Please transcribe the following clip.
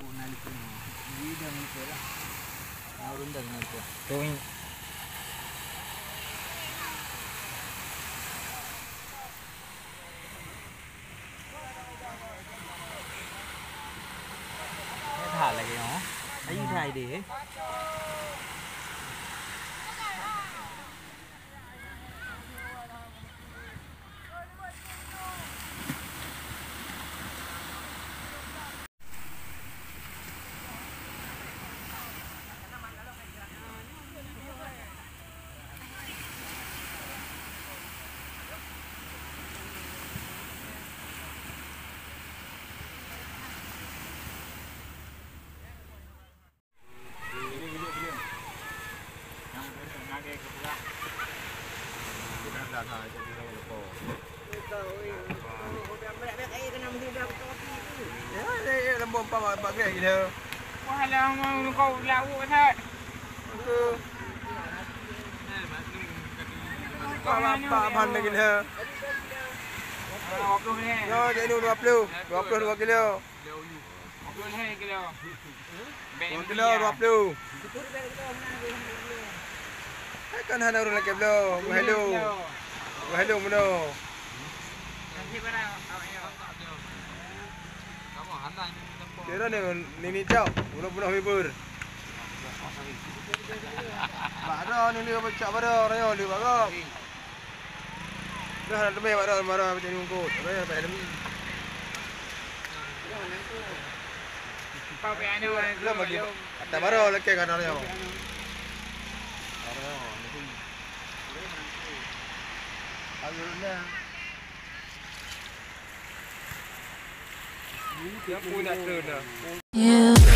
Nalipin mo. Hindi lang ito lang. Naurundag na ito. Tuwing thả lại cái nó. Thấy như thế này để. lembom pa bagai gila. Walau mau kau lauk tak. Apa ban gila. 20 ni. Yo, jadi 20. 22 kilo. 20 kilo. 2 kilo 20. Kan hana urang lagi belum. Hello. Hello mano. Nanti berapa awaknya? Kira ni nini jauh. Bunuh-bunuh hibur. Baru ni dia baca baru orangnya dia baru. Dah ada lebih baru macam ni ungkut. Orangnya baik demi. Kau piano Belum bagi. Kata baru lelaki kan orangnya. Alurnya. Dia pun nak turun dah.